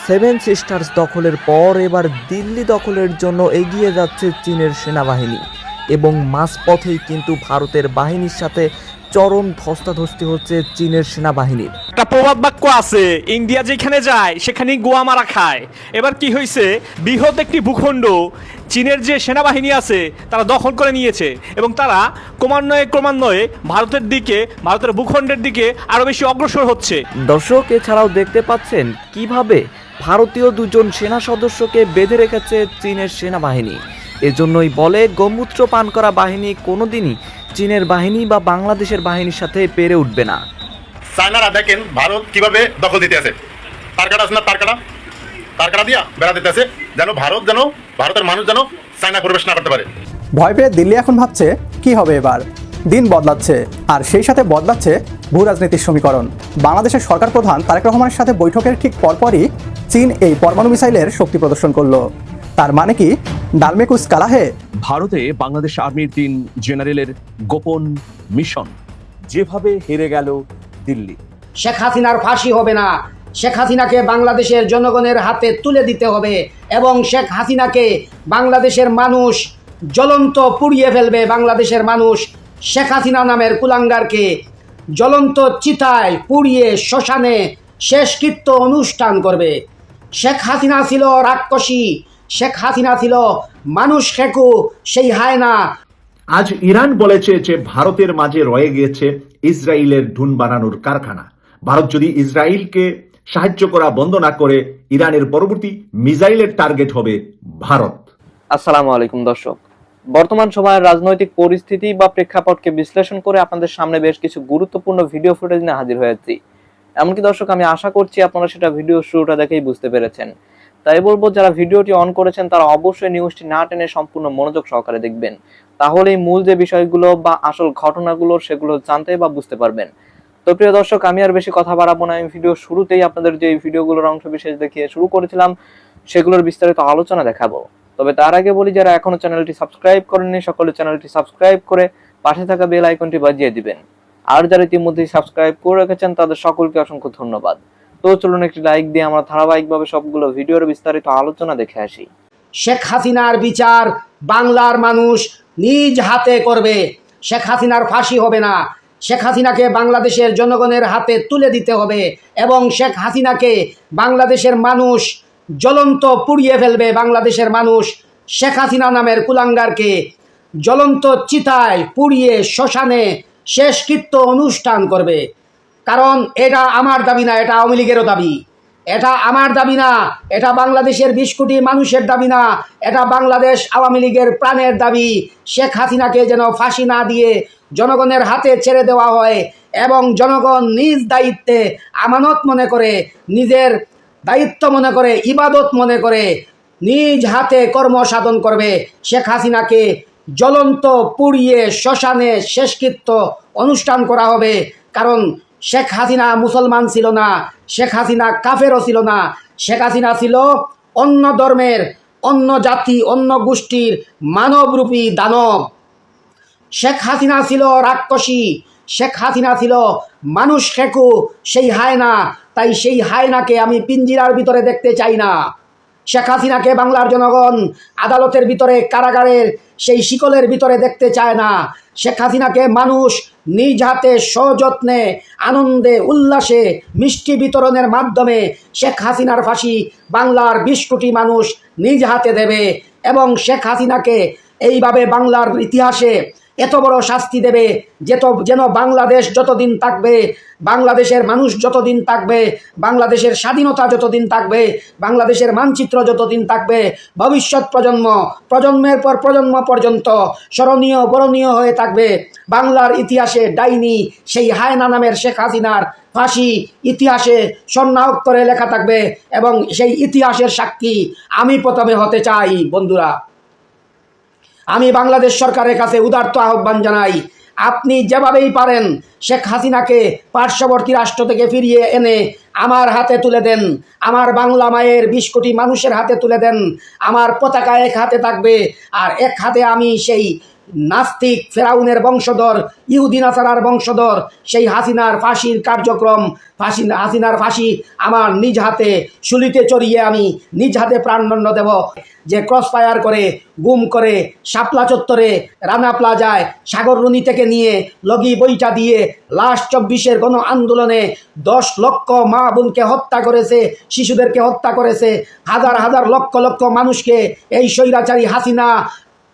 Seven sisters দখলের পর এবার দিল্লি দখলের জন্য এগিয়ে যাচ্ছে চীনের সেনাবাহিনী এবং মাঝপথেই কিন্তু ভারতের বাহিনীর সাথে চরম ধস্তাধস্তি হচ্ছে চীনের সেনাবাহিনীর। একটা প্রবাদ বাক্য আছে, ইন্ডিয়া যেখানে যায় সেখানেই গোয়া মারা খায়। এবার কি হয়েছে, বৃহৎ একটি ভূখণ্ড চীনের যে সেনাবাহিনী আছে তারা দখল করে নিয়েছে এবং তারা ক্রমান্বয়ে ভারতের দিকে, ভারতের ভূখণ্ডের দিকে আরো বেশি অগ্রসর হচ্ছে। দর্শক, এছাড়াও দেখতে পাচ্ছেন কিভাবে ভারতীয় দুজন সেনা সদস্যকে বেঁধে রেখেছে চীনের সেনাবাহিনী। এজন্যই বলে গোমূত্র পান করা বাহিনী কোনোদিনই চীনের বাহিনী বা বাংলাদেশের বাহিনীর সাথে পেরে উঠবে না। চায়নারা দেখেন ভারত কিভাবে দখল দিতে আছে, তারকাটা আছে না, তারকাটা দিয়া বেড়া দিতে আছে, যেন ভারতের মানুষ যেন চায়না প্রবেশ না করতে পারে। ভয় পেয়ে দিল্লি এখন ভাবছে কি হবে এবার। দিন বদলাচ্ছে আর সেই সাথে বদলাচ্ছে ভূ রাজনীতির সমীকরণ। বাংলাদেশের সরকার প্রধান তারেক রহমানের সাথে বৈঠকের ঠিক পরপরই চীন এই পরমাণু মিসাইলের শক্তি প্রদর্শন করলো। তার মানে কি ডালমেকুস কালাহে? ভারতে বাংলাদেশ আর্মির 3 জেনারেলের গোপন মিশন যেভাবে হেরে গেল দিল্লি। শেখ হাসিনার ফাঁসি হবে না, শেখ হাসিনাকে বাংলাদেশের জনগণের হাতে তুলে দিতে হবে এবং শেখ হাসিনাকে বাংলাদেশের মানুষ জ্বলন্ত পুড়িয়ে ফেলবে। বাংলাদেশের মানুষ শেখ হাসিনা নামের কুলাঙ্গারকে জ্বলন্ত চিতায় পুড়িয়ে শ্মশানে শেষকৃত্য অনুষ্ঠান করবে। শেখ হাসিনা ছিল রাক্ষসী, শেখ হাসিনা ছিল মানুষ খেকু, সেই হায়না। আজ ইরান বলেছে যে ভারতের মাঝে রয়ে গিয়েছে ইসরায়েলের ড্রোন বানানোর কারখানা। ভারত যদি ইসরায়েলকে সাহায্য করা বন্ধ না করে, ইরানের পরবর্তী মিসাইলের টার্গেট হবে ভারত। আসসালামু আলাইকুম দর্শক, বর্তমান সময়ের রাজনৈতিক পরিস্থিতি বা প্রেক্ষাপটকে বিশ্লেষণ করে আপনাদের সামনে বেশ কিছু গুরুত্বপূর্ণ ভিডিও ফুটেজ নিয়ে হাজির হয়েছি। এমনকি দর্শক, আমি আশা করছি আপনারা সেটা ভিডিও শুরুটা দেখেই বুঝতে পেরেছেন। তাই বলবো, যারা ভিডিওটি অন করেছেন তারা অবশ্যই নিউজটি না টেনে সম্পূর্ণ মনোযোগ সহকারে দেখবেন, তাহলেই মূল যে বিষয়গুলো বা আসল ঘটনাগুলো সেগুলো জানতে বা বুঝতে পারবেন। তো প্রিয় দর্শক, আমি আর বেশি কথা বাড়াবো না। আমি ভিডিও শুরুতেই আপনাদের যে ভিডিওগুলোর অংশ বিশেষ দেখিয়ে শুরু করেছিলাম সেগুলোর বিস্তারিত আলোচনা দেখাবো। তবে তার আগে বলি, যারা এখনো চ্যানেলটি সাবস্ক্রাইব করেননি সকলে চ্যানেলটি সাবস্ক্রাইব করে পাশে থাকা বেল আইকনটি বাজিয়ে দিবেন। আর যারা ইতিমধ্যেই সাবস্ক্রাইব করে রেখেছেন তাদের সকলকে অসংখ্য ধন্যবাদ। তো চলুন একটি লাইক দিয়ে আমরা ধারাবাহিকভাবে সবগুলো ভিডিওর বিস্তারিত আলোচনা দেখে আসি। শেখ হাসিনার বিচার বাংলার মানুষ নিজ হাতে করবে। শেখ হাসিনার ফাঁসি হবে না, শেখ হাসিনাকে বাংলাদেশের জনগণের হাতে তুলে দিতে হবে এবং শেখ হাসিনাকে বাংলাদেশের মানুষ জ্বলন্ত পুড়িয়ে ফেলবে। বাংলাদেশের মানুষ শেখ হাসিনা নামের কুলাঙ্গারকে জ্বলন্ত চিতায় পুড়িয়ে শ্মশানে শেষকৃত্য অনুষ্ঠান করবে। কারণ এটা আমার দাবি না, এটা আওয়ামী লীগেরও দাবি। এটা আমার দাবি না, এটা বাংলাদেশের 20 কোটি মানুষের দাবি না, এটা বাংলাদেশ আওয়ামী লীগের প্রাণের দাবি। শেখ হাসিনাকে যেন ফাঁসি না দিয়ে জনগণের হাতে ছেড়ে দেওয়া হয় এবং জনগণ নিজ দায়িত্বে আমানত মনে করে, নিজের দায়িত্ব মনে করে, ইবাদত মনে করে নিজ হাতে কর্ম সাধন করবে। শেখ হাসিনাকে জ্বলন্ত পুড়িয়ে শ্মশানে শেষকৃত্য অনুষ্ঠান করা হবে। কারণ শেখ হাসিনা মুসলমান ছিল না, শেখ হাসিনা কাফেরও ছিল না, শেখ হাসিনা ছিল অন্য ধর্মের, অন্য জাতি, অন্য গোষ্ঠীর মানবরূপী দানব। শেখ হাসিনা ছিল রাক্ষসী, শেখ হাসিনা ছিল মানুষ খেকু, সেই হায়না। তাই সেই হায়নাকে আমি পিঞ্জিরার ভিতরে দেখতে চাই না। শেখ হাসিনাকে বাংলার জনগণ আদালতের ভিতরে, কারাগারের সেই শিকলের ভিতরে দেখতে চায় না। শেখ হাসিনাকে মানুষ নিজ হাতে সযত্নে, আনন্দে, উল্লাসে, মিষ্টি বিতরণের মাধ্যমে শেখ হাসিনার ফাঁসি বাংলার 20 কোটি মানুষ নিজ হাতে দেবে এবং শেখ হাসিনাকে এইভাবে বাংলার ইতিহাসে এত বড় শাস্তি দেবে যেন বাংলাদেশ যতদিন থাকবে, বাংলাদেশের মানুষ যতদিন থাকবে, বাংলাদেশের স্বাধীনতা যতদিন থাকবে, বাংলাদেশের মানচিত্র যতদিন থাকবে, ভবিষ্যৎ প্রজন্মের পর প্রজন্ম পর্যন্ত স্মরণীয় বরণীয় হয়ে থাকবে। বাংলার ইতিহাসে ডাইনি সেই হায়না নামের শেখ হাসিনার ফাঁসি ইতিহাসে স্বর্ণাক্ষরে লেখা থাকবে এবং সেই ইতিহাসের সাক্ষী আমি প্রথমে হতে চাই। বন্ধুরা, আমি বাংলাদেশ সরকারের কাছে উদারত আহ্বান জানাই, আপনি যেভাবেই পারেন শেখ হাসিনাকে পার্শ্ববর্তী রাষ্ট্র থেকে ফিরিয়ে এনে আমার হাতে তুলে দেন, আমার বাংলা মায়ের 20 কোটি মানুষের হাতে তুলে দেন। আমার পতাকা এক হাতে থাকবে আর এক হাতে আমি সেই নাস্তিক ফেরাউনের বংশধর, ইহুদি নাসারার বংশধর সেই হাসিনার ফাঁসির কার্যক্রম, হাসিনার ফাঁসি আমার নিজ হাতে শুলিতে চড়িয়ে আমি নিজ হাতে প্রাণদণ্ড দেব। যে ক্রস ফায়ার করে, গুম করে, শাপলা চত্বরে, রানা প্লাজায়, সাগররুনি থেকে নিয়ে লগি বইটা দিয়ে লাস্ট 24-এর গণ আন্দোলনে 10 লক্ষ মা বোনকে হত্যা করেছে, শিশুদেরকে হত্যা করেছে, হাজার হাজার লক্ষ লক্ষ মানুষকে এই স্বৈরাচারী হাসিনা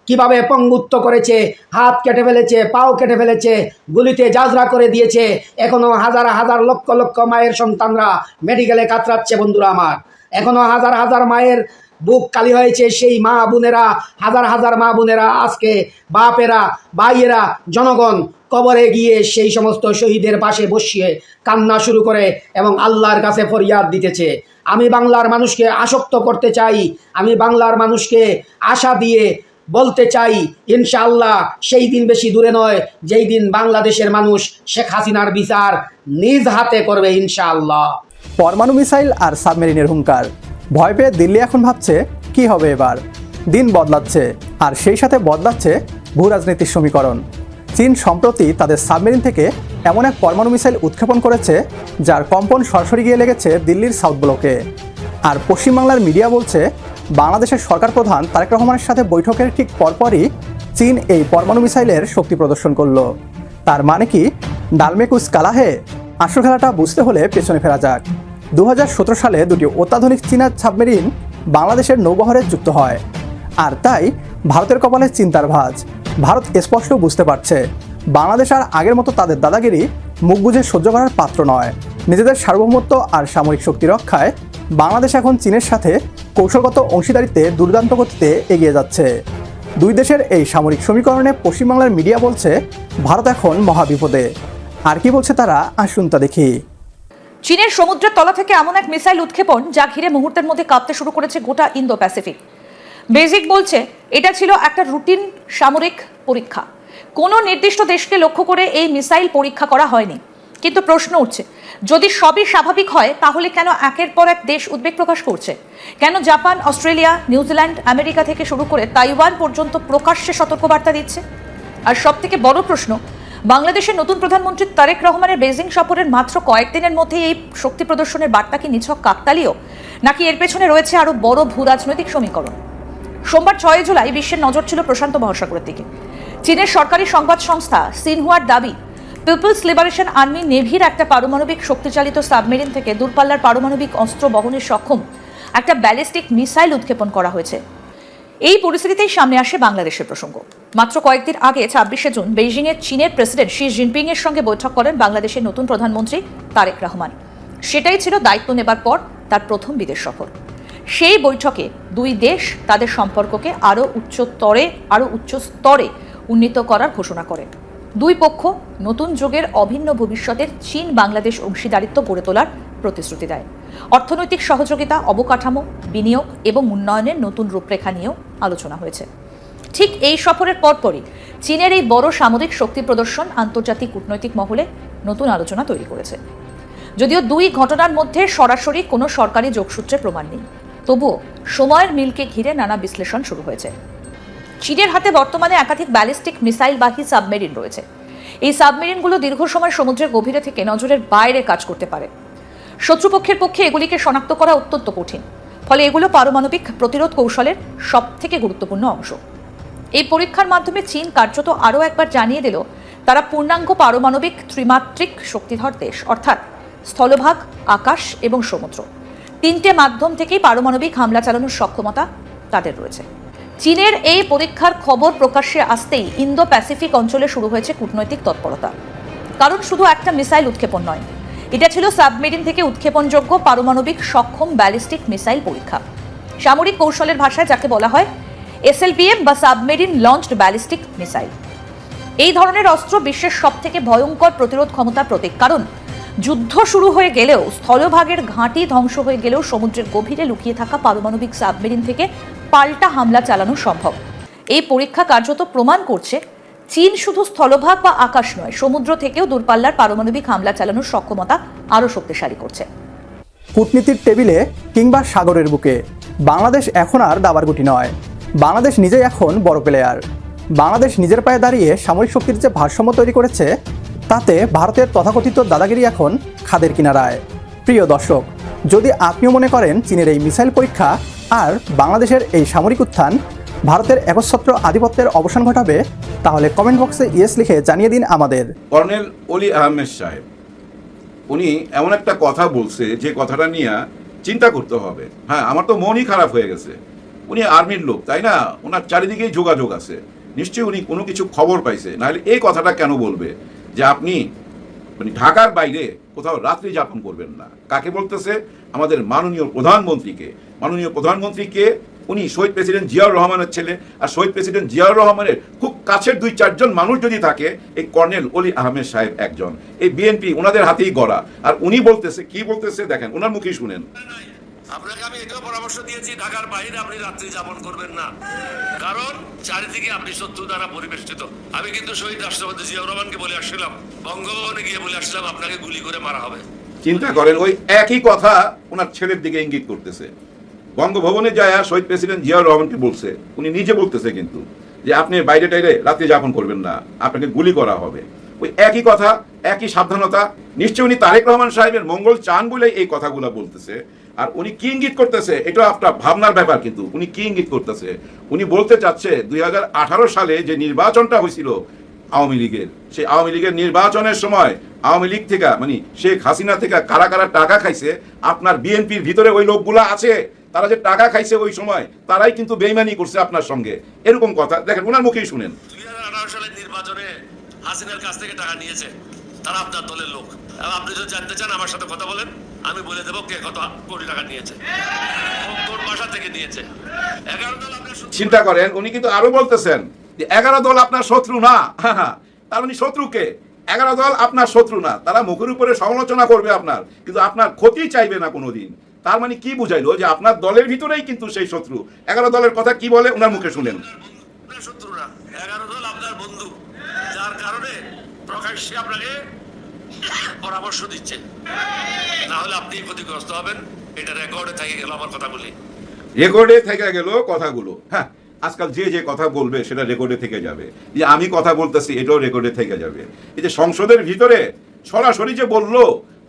কিভাবে পঙ্গুত্ব করেছে, হাত কেটে ফেলেছে, পাও কেটে ফেলেছে, গুলিতে জাজরা করে দিয়েছে। এখনো হাজার হাজার লক্ষ লক্ষ মায়ের সন্তানরা মেডিকেলে কাতরাচ্ছে বন্ধুরা আমার। এখনো হাজার হাজার মায়ের বুক খালি হয়েছে। সেই মা বোনেরা, হাজার হাজার মা বোনেরা আজকে বাপেরা, ভাইয়েরা, জনগণ কবরে গিয়ে সেই সমস্ত শহীদের পাশে বসিয়ে কান্না শুরু করে এবং আল্লাহর কাছে ফরিয়াদ দিতেছে। আমি বাংলার মানুষকে আসক্ত করতে চাই, আমি বাংলার মানুষকে আশা দিয়ে বলতে চাই, ইনশাআল্লাহ সেই দিন বেশি দূরে নয় যেই দিন বাংলাদেশের মানুষ শেখ হাসিনার বিচার নিজ হাতে করবে ইনশাআল্লাহ। পরমাণু মিসাইল আর সাবমেরিনের হুঙ্কার, ভয় পেয়ে দিল্লি এখন ভাবছে কি হবে এবার। দিন বদলাচ্ছে আর সেই সাথে বদলাচ্ছে ভূ রাজনীতির সমীকরণ। চীন সম্প্রতি তাদের সাবমেরিন থেকে এমন এক পরমাণু মিসাইল উৎক্ষেপণ করেছে যার কম্পন সরাসরি গিয়ে লেগেছে দিল্লির সাউথ ব্লকে। আর পশ্চিমবাংলার মিডিয়া বলছে বাংলাদেশের সরকার প্রধান তারেক রহমানের সাথে বৈঠকের ঠিক পরপরই চীন এই পরমাণু মিসাইলের শক্তি প্রদর্শন করলো। তার মানে কি ডালমেকুস কালাহে? আসল খেলাটা বুঝতে হলে পেছনে ফেরা যাক। 2017 সালে দুটি অত্যাধুনিক চীনা সাবমেরিন বাংলাদেশের নৌবহরে যুক্ত হয়। আর তাই ভারতের কপালে চিন্তার ভাঁজ। ভারত স্পষ্ট বুঝতে পারছে বাংলাদেশ আর আগের মতো তাদের দাদাগিরি মুখ বুঝে সহ্য করার পাত্র নয়। নিজেদের সার্বভৌমত্ব আর সামরিক শক্তি রক্ষায় বাংলাদেশ এখন চীনের সাথে কৌশলগত অংশীদারিত্বে দুর্দান্ত গতিতে এগিয়ে যাচ্ছে। দুই দেশের এই সামরিক সমীকরণে পশ্চিমবাংলার মিডিয়া বলছে ভারত এখন মহাবিপদে। আর কি বলছে তারা, আসুন তা দেখি। চীনের সমুদ্রের তলা থেকে এমন এক মিসাইল উৎক্ষেপণ যা ঘিরে মুহূর্তের মধ্যে কাঁপতে শুরু করেছে গোটা ইন্দো প্যাসিফিক। বেজিং বলছে এটা ছিল একটা রুটিন সামরিক পরীক্ষা, কোনো নির্দিষ্ট দেশকে লক্ষ্য করে এই মিসাইল পরীক্ষা করা হয়নি। কিন্তু প্রশ্ন উঠছে, যদি সবই স্বাভাবিক হয় তাহলে কেন একের পর এক দেশ উদ্বেগ প্রকাশ করছে? কেন জাপান, অস্ট্রেলিয়া, নিউজিল্যান্ড, আমেরিকা থেকে শুরু করে তাইওয়ান পর্যন্ত প্রকাশ্যে সতর্কবার্তা দিচ্ছে? আর সব থেকে বড় প্রশ্ন, বাংলাদেশের নতুন প্রধানমন্ত্রী তারেক রহমানের বেজিং সফরের মাত্র কয়েকদিনের মধ্যে এই শক্তি প্রদর্শনের বার্তা কি নিছক কাকতালীয়, নাকি এর পেছনে রয়েছে আরো বড় ভূ রাজনৈতিক সমীকরণ? সোমবার 6 জুলাই বিশ্বের নজর ছিল প্রশান্ত মহাসাগরের দিকে। চীনের সরকারি সংবাদ সংস্থা সিনহুয়ার দাবি, পিপলস লিবারেশন আর্মি নেভির একটা পারমাণবিক শক্তিচালিত সাবমেরিন থেকে দূরপাল্লার পারমাণবিক অস্ত্র বহনে সক্ষম একটা ব্যালিস্টিক মিসাইল উৎক্ষেপণ করা হয়েছে। এই পরিস্থিতিতেই সামনে আসে বাংলাদেশের প্রসঙ্গ। মাত্র কয়েকদিন আগে 26শে জুন বেইজিংয়ে চীনের প্রেসিডেন্ট শি জিনপিং এর সঙ্গে বৈঠক করেন বাংলাদেশের নতুন প্রধানমন্ত্রী তারেক রহমান। সেটাই ছিল দায়িত্ব নেবার পর তার প্রথম বিদেশ সফর। সেই বৈঠকে দুই দেশ তাদের সম্পর্ককে আরও উচ্চ স্তরে উন্নীত করার ঘোষণা করে। দুই পক্ষ নতুন যুগের অভিন্ন ভবিষ্যতের চীন বাংলাদেশ অংশীদারিত্ব গড়ে তোলার প্রতিশ্রুতি দেয়। অর্থনৈতিক সহযোগিতা, অবকাঠামো, বিনিয়োগ এবং উন্নয়নের নতুন রূপরেখা নিয়েও আলোচনা হয়েছে। ঠিক এই সফরের পরপরই চীনের এই বড় সামরিক শক্তি প্রদর্শন আন্তর্জাতিক কূটনৈতিক মহলে নতুন আলোচনা তৈরি করেছে। যদিও দুই ঘটনার মধ্যে সরাসরি কোনো সরকারি যোগসূত্রে প্রমাণ নেই, তবুও সময়ের মিলকে ঘিরে নানা বিশ্লেষণ শুরু হয়েছে। চীনের হাতে বর্তমানে একাধিক ব্যালিস্টিক মিসাইলবাহী সাবমেরিন রয়েছে। এই সাবমেরিনগুলো দীর্ঘ সময় সমুদ্রের গভীরে থেকে নজরের বাইরে কাজ করতে পারে। শত্রুপক্ষের পক্ষে এগুলিকে শনাক্ত করা অত্যন্ত কঠিন, ফলে এগুলো পারমাণবিক প্রতিরোধ কৌশলের সবথেকে গুরুত্বপূর্ণ অংশ। এই পরীক্ষার মাধ্যমে চীন কার্যত আরও একবার জানিয়ে দিল তারা পূর্ণাঙ্গ পারমাণবিক ত্রিমাত্রিক শক্তিধর দেশ, অর্থাৎ স্থলভাগ, আকাশ এবং সমুদ্র, তিনটে মাধ্যম থেকেই পারমাণবিক হামলা চালানোর সক্ষমতা তাদের রয়েছে। চীনের এই পরীক্ষার খবর প্রকাশ্যে আসতেই ইন্দো প্যাসিফিক অঞ্চলে শুরু হয়েছে কূটনৈতিক তৎপরতা। কারণ শুধু একটা মিসাইল উৎক্ষেপণ নয়, এটা ছিল সাবমেরিন থেকে উৎক্ষেপণযোগ্য পারমাণবিক সক্ষম ব্যালিস্টিক মিসাইল পরীক্ষা। সামরিক কৌশলের ভাষায় যাকে বলা হয় SLBM বা সাবমেরিন লঞ্চড ব্যালিস্টিক মিসাইল। এই ধরনের অস্ত্র বিশ্বের সবথেকে ভয়ঙ্কর প্রতিরোধ ক্ষমতার প্রতীক। কারণ যুদ্ধ শুরু হয়ে গেলেও, স্থলভাগের ঘাঁটি ধ্বংস হয়ে গেলেও সমুদ্রের গভীরে লুকিয়ে থাকা পারমাণবিক সাবমেরিন থেকে পাল্টা হামলা চালানো সম্ভব। এই পরীক্ষা কার্যত প্রমাণ করছে চীন শুধু স্থলভাগ বা আকাশ নয়, সমুদ্র থেকেও দূরপাল্লার পারমাণবিক হামলা চালানোর সক্ষমতা আরও শক্তিশালী করছে। কূটনীতির টেবিলে কিংবা সাগরের বুকে বাংলাদেশ এখন আর দাবার গুটি নয়। বাংলাদেশ নিজেই এখন বড় প্লেয়ার। বাংলাদেশ নিজের পায়ে দাঁড়িয়ে সামরিক শক্তির যে ভারসাম্য তৈরি করেছে, তাতে ভারতের তথাকথিত দাদাগিরি এখন খাদের কিনারায়। প্রিয় দর্শক, যদি আপনিও মনে করেন চীনের এই মিসাইল পরীক্ষা আর বাংলাদেশের এই সামরিক উত্থান ভারতের একচ্ছত্র আধিপত্যের অবসান ঘটাবে, তাহলে কমেন্ট বক্সে ইয়েস লিখে জানিয়ে দিন আমাদের। কর্নেল অলি আহমেদ সাহেব উনি এমন একটা কথা বলছে যে কথাটা নিয়ে চিন্তা করতে হবে। হ্যাঁ, আমার তো মনই খারাপ হয়ে গেছে। উনি আর্মির লোক, তাই না? ওনার চারিদিকেই যোগাযোগ আছে, নিশ্চয়ই উনি কোনো কিছু খবর পাইছে, নাহলে এই কথাটা কেন বলবে যে আপনি মানে ঢাকার বাইরে কোথাও রাত্রি যাপন করবেন না? কাকে বলতেছে? আমাদের মাননীয় প্রধানমন্ত্রীকে। মাননীয় প্রধানমন্ত্রীকে উনি শহীদ প্রেসিডেন্ট জিয়াউর রহমানের ছেলে, আর শহীদ প্রেসিডেন্ট জিয়াউর রহমানের খুব কাছের 2-4 জন মানুষ যদি থাকে, এই কর্নেল অলি আহমেদ সাহেব একজন। এই বিএনপি ওনাদের হাতেই গড়া, আর উনি বলতেছে, কি বলতেছে দেখেন, ওনার মুখেই শুনেন। আপনাকে আমি এটাও পরামর্শ দিয়েছি, ঢাকার বাইরে আপনি রাত্রি যাপন করবেন না, কারণ চারিদিকে আপনি শত্রু দ্বারা পরিবেষ্টিত। আমি কিন্তু শহীদ রাষ্ট্রপতি জিয়াউর রহমানকে বলে আসছিলাম, বঙ্গভবনে গিয়ে বলে আসছিলাম আপনাকে গুলি করে মারা হবে। চিন্তা করেন, ওই একই কথা ওনার ছেলের দিকে ইঙ্গিত করতেছে। বঙ্গভবনে যায় শহীদ প্রেসিডেন্ট জিয়াউর রহমানকে বলছে, উনি নিজে বলতেছে কিন্তু, যে আপনি বাইরে টাইরে রাত্রি যাপন করবেন না, আপনাকে গুলি করা হবে। ওই একই কথা, একই সাবধানতা। নিশ্চয়ই উনি তারেক রহমান সাহেবের মঙ্গল চান বলে এই কথাগুলো বলতেছে। আর উনি কি ইঙ্গিত করতেছে, এটা আপনার ভাবনার ব্যাপার। কিন্তু উনি কি ইঙ্গিত করতেছে, উনি বলতে চাচ্ছে 2018 সালে যে নির্বাচনটা হয়েছিল আওয়ামী লীগের, সেই আওয়ামী লীগের নির্বাচনের সময় আওয়ামী লীগ থেকে মানে শেখ হাসিনা থেকে কারা কারা টাকা খাইছে, আপনার বিএনপির ভিতরে ওই লোকগুলা আছে, তারা যে টাকা খাইছে ওই সময়, তারাই কিন্তু বেইমানি করছে আপনার সঙ্গে। এরকম কথা দেখেন, ওনার মুখেই শুনেন। 2018 সালের নির্বাচনে হাসিনার কাছ থেকে টাকা নিয়েছে, তারা আপনার দলের লোক। আপনি যদি জানতে চান আমার সাথে কথা বলেন, আমি বলে দেবো কে কত কোটি টাকা নিয়েছে, কোন বাসা থেকে নিয়েছে। 11 দল আপনার চিন্তা করেন, উনি কিন্তু আরো বলতেছেন যে 11 দল আপনার শত্রু না। তার মানে শত্রুকে 11 দল আপনার শত্রু না, তারা মুখের উপরে সমালোচনা করবে আপনার, কিন্তু আপনার ক্ষতি চাইবে না কোনোদিন। তার মানে কি বুঝাইলো, যে আপনার দলের ভিতরেই কিন্তু সেই শত্রু। 11 দলের কথা কি বলে ওনার মুখে শুনেন। শত্রু না, 11 দল আপনার বন্ধু, যার কারণে প্রকাশ্যে আপনাকে পরামর্শ দিচ্ছে, না হলে আপনি ক্ষতিগ্রস্ত হবেন। এটা রেকর্ডে থেকে গেল আমার কথাগুলি, রেকর্ডে থেকে গেল কথাগুলো। হ্যাঁ, আজকাল যে যে কথা বলবে সেটা রেকর্ডে থেকে যাবে। যে আমি কথা বলতেছি এটাও রেকর্ডে থেকে যাবে। এই যে সংসদের ভিতরে সরাসরি যে বললো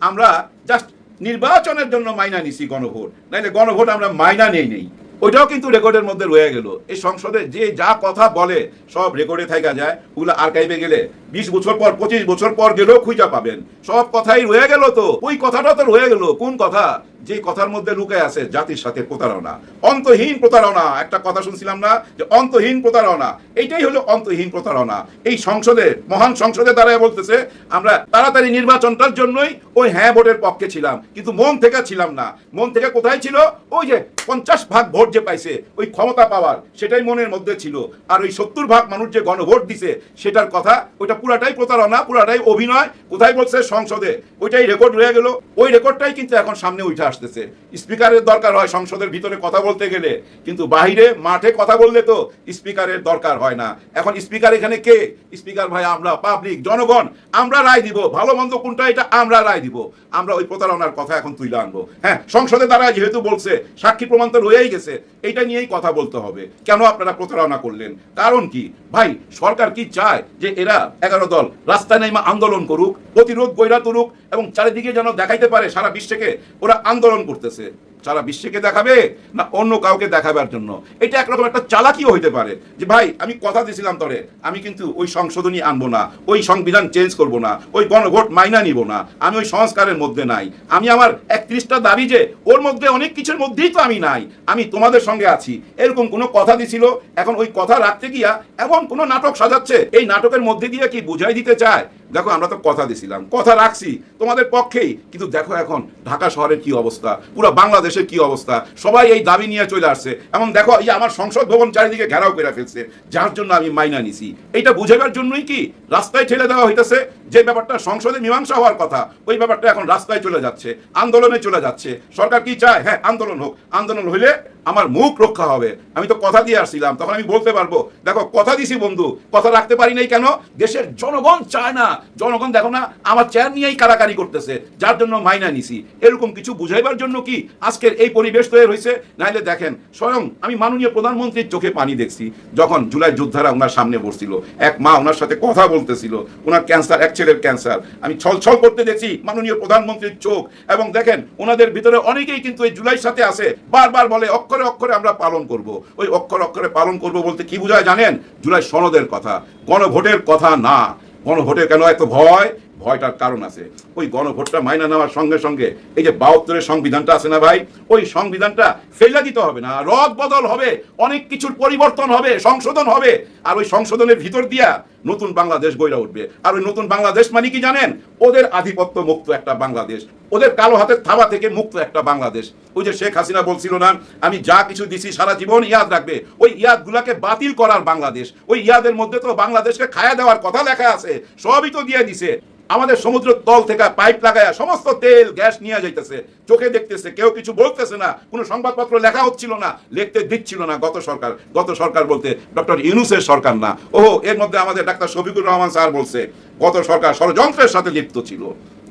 আমরা জাস্ট নির্বাচনের জন্য মাইনা নিছি গণভোট, নাইলে গণভোট আমরা মাইনা নেই, ওইটাও কিন্তু রেকর্ডের মধ্যে রয়ে গেল। এই সংসদে যে যা কথা বলে সব রেকর্ডে থাকা যায়, ওগুলো আর্কাইভে গেলে 20 বছর পর 25 বছর পর গেলেও খুঁজে পাবেন। সব কথাই রয়ে গেল। তো ওই কথাটা তো রয়ে গেল। কোন কথা? যে কথার মধ্যে লুকে আছে জাতির সাথে প্রতারণা, অন্তহীন প্রতারণা। একটা কথা শুনছিলাম না, যে অন্তহীন প্রতারণা। এইটাই হলো অন্তহীন প্রতারণা। এই সংসদে, মহান সংসদে দাঁড়ায় বলতেছে আমরা তাড়াতাড়ি নির্বাচনটার জন্যই ওই হ্যাঁ ভোটের পক্ষে ছিলাম, কিন্তু মন থেকে ছিলাম না। মন থেকে কোথায় ছিল? ওই যে 50% ভোট যে পাইছে, ওই ক্ষমতা পাওয়ার, সেটাই মনের মধ্যে ছিল। আর ওই 70% মানুষ যে গণভোট দিছে সেটার কথা, ওইটা পুরাটাই প্রতারণা, পুরাটাই অভিনয়। কোথায় বলছে? সংসদে। ওইটাই রেকর্ড রয়ে গেল। ওই রেকর্ডটাই কিন্তু এখন সামনে উঠে আসতেছে। স্পিকারের দরকার হয় সংসদের ভিতরে কথা বলতে গেলে, কিন্তু বাইরে মাঠে কথা বললে তো স্পিকারের দরকার হয় না। এখন স্পিকার এখানে কে? স্পিকার ভাই আমরা, পাবলিক, জনগণ, আমরা রায় দিব। ভালো মন্দ কোনটা, এটা আমরা রায় দিব। আমরা ওই প্রতারণার কথা এখন তুলে আনবো। হ্যাঁ, সংসদে দাঁড়ায় যেহেতু বলছে, সাক্ষী প্রমাণ তো রয়েই গেছে, এইটা নিয়েই কথা বলতে হবে। কেন আপনারা প্রতারণা করলেন? কারণ কি ভাই? সরকার কি চায় যে এরা 11 দল রাস্তায় নেমে আন্দোলন করুক, প্রতিরোধ গইরা তুলুক, এবং চারিদিকে যেন দেখাইতে পারে সারা বিশ্বকে ওরা আন্দোলন করতেছে? সারা বিশ্বকে দেখাবে না অন্য কাউকে দেখাবার জন্য? এটা একরকম একটা চালাকিও হইতে পারে, যে ভাই আমি কথা দিয়েছিলাম তরে, আমি কিন্তু ওই সংশোধনী আনবো না, ওই সংবিধান চেঞ্জ করব না, ওই গণভোট মাইনা নিব না, আমি ওই সংস্কারের মধ্যে নাই, আমি আমার 31টা দাবি যে ওর মধ্যে অনেক কিছুর মধ্যেই তো আমি নাই, আমি তোমাদের সঙ্গে আছি, এরকম কোনো কথা দিছিল। এখন ওই কথা রাখতে গিয়া এমন কোনো নাটক সাজাচ্ছে। এই নাটকের মধ্যে দিয়ে কি বুঝাই দিতে চায়? দেখো আমরা তো কথা দিছিলাম, কথা রাখছি তোমাদের পক্ষেই, কিন্তু দেখো এখন ঢাকা শহরের কি অবস্থা, পুরো বাংলাদেশের কি অবস্থা, সবাই এই দাবি নিয়ে চলে আসছে। এবং দেখো এই আমার সংসদ ভবন চারিদিকে ঘেরাও করে ফেলছে, যার জন্য আমি মাইনা নিছি। এইটা বুঝাবার জন্যই কি রাস্তায় ঠেলে দেওয়া হইতেছে? যে ব্যাপারটা সংসদে মীমাংসা হওয়ার কথা ওই ব্যাপারটা এখন রাস্তায় চলে যাচ্ছে, আন্দোলনে চলে যাচ্ছে। সরকার কি চায়? হ্যাঁ, আন্দোলন হোক, আন্দোলন হইলে আমার মুখ রক্ষা হবে। আমি তো কথা দিয়ে আসছিলাম, তখন আমি বলতে পারবো দেখো কথা দিছি বন্ধু, কথা রাখতে পারি নাই কেন? দেশের জনগণ চায় না, জনগণ দেখো না আমার চেয়ার নিয়েই কারাকারি করতেছে, যার জন্য মাইনা নিছি। এরকম কিছু বুঝাইবার জন্য কি আজকের এই পরিবেশ তৈরি হয়েছে? নাইলে দেখেন স্বয়ং আমি মাননীয় প্রধানমন্ত্রীর চোখে পানি দেখছি যখন জুলাই যোদ্ধারা ওনার সামনে বসছিল, এক মা ওনার সাথে কথা বলতেছিল, ওনার ক্যান্সার, এক ছেলের ক্যান্সার, আমি ছলছল করতে দেখছি মাননীয় প্রধানমন্ত্রীর চোখ। এবং দেখেন ওনাদের ভিতরে অনেকেই কিন্তু এই জুলাইর সাথে আছে, বারবার বলে অক্ষরে অক্ষরে আমরা পালন করব। ওই অক্ষরে অক্ষরে পালন করব বলতে কি বোঝায় জানেন? জুলাই সনদের কথা, গণভোটের কথা না। গণভোটের কেন এত ভয়? ভয়টার কারণ আছে। ওই গণভোটটা মাইনা নেওয়ার সঙ্গে সঙ্গে এই যে 72-এর সংবিধানটা আছে না ভাই, ওই সংবিধানটা ফেলে দিতে হবে না, রদ বদল হবে, অনেক কিছুর পরিবর্তন হবে, সংশোধন হবে। আর ওই সংশোধনের ভিতর দিয়া নতুন বাংলাদেশ গড়ে উঠবে। আর ওই নতুন বাংলাদেশ মানে কি জানেন? ওদের আধিপত্য মুক্ত একটা বাংলাদেশ, ওদের কালো হাতের থাবা থেকে মুক্ত একটা বাংলাদেশ। ওই যে শেখ হাসিনা বলছিল না, আমি যা কিছু দিছি সারা জীবন ইয়াদ রাখবে, ওই ইয়াদগুলাকে বাতিল করার বাংলাদেশ। ওই ইয়াদের মধ্যে তো বাংলাদেশকে খায়া দেওয়ার কথা লেখা আছে, সবই তো দিয়ে দিছে। আমাদের সমুদ্র তল থেকে পাইপ লাগায়া সমস্ত তেল গ্যাস নিয়ে যাইতেছে, চোখে দেখতেছে, কেউ কিছু বলতেছে না, কোনো সংবাদপত্র লেখা হচ্ছিল না, লিখতে দিচ্ছিল না গত সরকার বলতে ডক্টর ইউনূসের সরকার না। ওহো, এর মধ্যে আমাদের ডাক্তার শফিকুর রহমান স্যার বলছে গত সরকার ষড়যন্ত্রের সাথে লিপ্ত ছিল।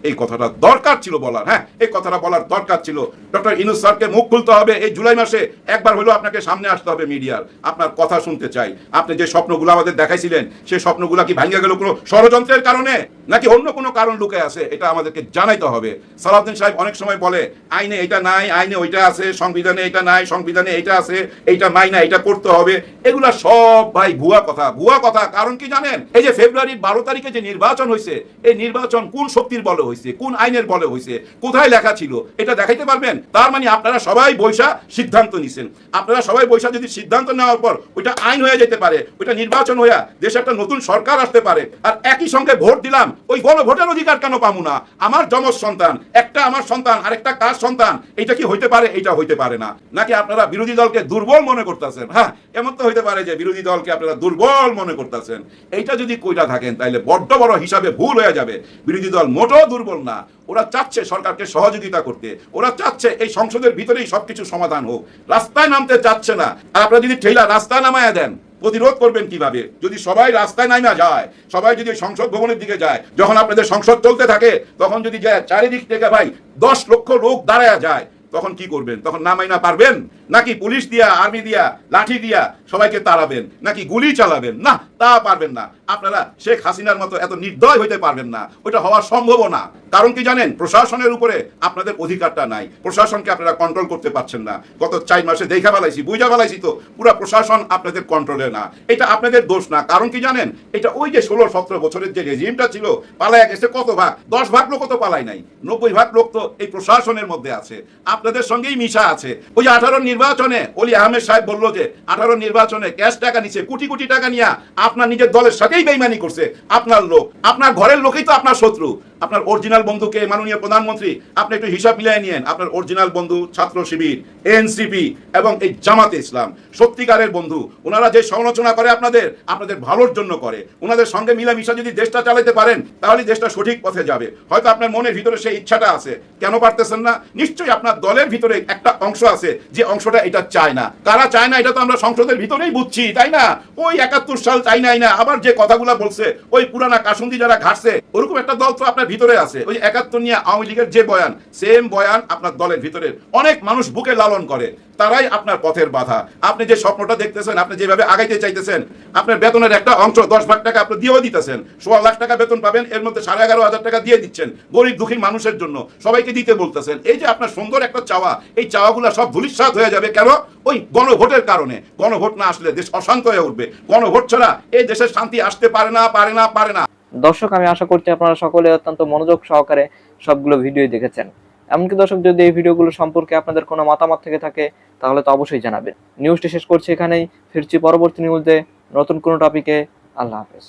এই কথাটা দরকার ছিল বলার, হ্যাঁ এই কথাটা বলার দরকার ছিল। ডক্টর ইউনূস স্যারকে মুখ খুলতে হবে, এই জুলাই মাসে একবার হলেও আপনাকে সামনে আসতে হবে মিডিয়ার, আপনার কথা শুনতে চাই। আপনি যে স্বপ্নগুলো আমাদের দেখাইছিলেন সেই স্বপ্নগুলো কি ভাঙিয়ে গেল কোনো ষড়যন্ত্রের কারণে, নাকি অন্য কোনো কারণ লুকে আছে? এটা আমাদেরকে জানাইতে হবে। সালাউদ্দিন সাহেব অনেক সময় বলে আইনে এটা নাই, আইনে ওইটা আছে, সংবিধানে এটা নাই, সংবিধানে এইটা আছে, এইটা মাইনা এটা করতে হবে। এগুলা সব ভাই ভুয়া কথা, ভুয়া কথা। কারণ কি জানেন? এই যে ফেব্রুয়ারির 12 তারিখে যে নির্বাচন হয়েছে, এই নির্বাচন কোন শক্তির বলে হয়েছে, কোন আইনের বলে হয়েছে, কোথায় লেখা ছিল এটা দেখাইতে পারবেন? তার মানে আপনারা সবাই বৈশা সিদ্ধান্ত নিছেন। আপনারা সবাই বৈশা যদি সিদ্ধান্ত নেওয়ার পর ওইটা আইন হয়ে যেতে পারে, ওইটা নির্বাচন হইয়া দেশে একটা নতুন সরকার আসতে পারে, আর একই সঙ্গে ভোট দিলাম, ওই গণভোটের অধিকার কেন পাবো না? আমার যমজ সন্তান একটা, আমার সন্তান আরেকটা কার সন্তান, এটা কি হইতে পারে? এটা হইতে পারে না। নাকি আপনারা বিরোধী দলকে দুর্বল মনে করতেছেন? হ্যাঁ, এমন তো হইতে পারে যে বিরোধী দলকে আপনারা দুর্বল মনে করতেছেন। এইটা যদি কইটা থাকেন তাহলে বড্ড বড় হিসাবে ভুল হয়ে যাবে। বিরোধী দল মোটেও দুর্বল না, ওরা চাচ্ছে সরকারকে সহযোগিতা করতে, ওরা চাচ্ছে এই সংসদের ভিতরেই সবকিছু সমাধান হোক, রাস্তায় নামতে চাচ্ছে না। আর আপনারা যদি ঠেলা রাস্তায় নামায়া দেন, প্রতিরোধ করবেন কিভাবে? যদি সবাই রাস্তায় নামা যায়, সবাই যদি সংসদ ভবনের দিকে যায়, যখন আপনাদের সংসদ চলতে থাকে তখন যদি যায় চারিদিক থেকে ভাই 10 লক্ষ লোক দাঁড়ায়া যায়, তখন কি করবেন? তখন নামাইনা পারবেন? নাকি পুলিশ দিয়া, আর্মি দিয়া, লাঠি দিয়া সবাইকে তাড়াবেন, নাকি গুলি চালাবেন? না, তা পারবেন না। আপনারা শেখ হাসিনার মতো এত নির্দয় হইতে পারবেন না, ওইটা হওয়া সম্ভব না। কারণ কি জানেন? প্রশাসনের উপরে আপনাদের অধিকারটা নাই, প্রশাসনকে আপনারা কন্ট্রোল করতে পারছেন না। গত 4 মাসে দেখা ফেলাইছি, বুঝা ফেলাইছি তো, পুরো প্রশাসন আপনাদের কন্ট্রোলে না। এটা আপনাদের দোষ না। কারণ কি জানেন? এটা ওই যে 16-17 বছরের যে রেজিমটা ছিল, পালায়া গেছে কত ভাগ? 10 ভাগ লোক তো পালাই নাই, 90 ভাগ লোক তো এই প্রশাসনের মধ্যে আছে, আপনাদের সঙ্গেই মিশা আছে। ওই যে 18 নির্বাচনে অলি আহমেদ সাহেব বললো যে 18 নির্বাচনে ক্যাশ টাকা নিছে, কোটি কোটি টাকা নিয়ে আপনার নিজের দলের সাথেই বেইমানি করছে আপনার লোক, আপনার ঘরের লোকই তো আপনার শত্রু। আপনার অরিজিনাল বন্ধুকে মাননীয় প্রধানমন্ত্রী আপনি একটু হিসাব মিলিয়ে নিয়েন। আপনার অরিজিনাল বন্ধু ছাত্র শিবির, এনসিপি এবং এই জামাতে ইসলাম সত্যিকারের বন্ধু। ওনারা যে সমালোচনা করে আপনাদের ভালোর জন্য করে। ওনাদের সঙ্গে মিলামিশা যদি দেশটা চালাতে পারেন তাহলে দেশটা সঠিক পথে যাবে। হয়তো আপনার মনের ভিতরে সেই ইচ্ছাটা আছে, কেন পারতেছেন না? নিশ্চয়ই আপনার দলের ভিতরে একটা অংশ আছে যে অংশটা এটা চায় না। কারা চায় না এটা তো আমরা সংসদের ভিতরেই বুঝছি, তাই না? ওই 71 সাল চাই নাই না, আবার যে কথাগুলো বলছে ওই পুরানা কাসুন্দি যারা ঘাটছে, ওরকম একটা দল তো আপনার ভিতরে আছে। ওই 71 নিয়ে আওয়ামী লীগের যে বয়ান, সেম বয়ান আপনার দলের ভিতরে অনেক মানুষ বুকে লালন করে, তারাই আপনার পথের বাধা। আপনি যে স্বপ্নটা দেখতেছেন, আপনি যেভাবে আগাইতে চাইতেছেন, আপনার বেতনের একটা অংশ 10 ভাগ টাকা আপনি দিয়েও দিতেছেন, 16 লাখ টাকা বেতন পাবেন, এর মধ্যে 11,500 টাকা দিয়ে দিচ্ছেন গরিব দুঃখী মানুষের জন্য, সবাইকে দিতে বলতেছেন। এই যে আপনার সুন্দর একটা চাওয়া, এই চাওয়াগুলো সব ধূলিসাৎ হয়ে যাবে। কেন? ওই গণভোটের কারণে। গণভোট না আসলে দেশ অশান্ত হয়ে উঠবে। গণভোট ছাড়া এই দেশের শান্তি আসতে পারে না, পারে না, পারে না। দর্শক, আমি আশা করছি আপনারা সকলে অত্যন্ত মনোযোগ সহকারে সবগুলো ভিডিও দেখেছেন। এমনকি দর্শক, যদি এই ভিডিওগুলো সম্পর্কে আপনাদের কোনো মতামত থেকে থাকে তাহলে তো অবশ্যই জানাবেন। নিউজটি শেষ করছি এখানেই, ফিরছি পরবর্তী নিউজে নতুন কোনো টপিকে। আল্লাহ হাফেজ।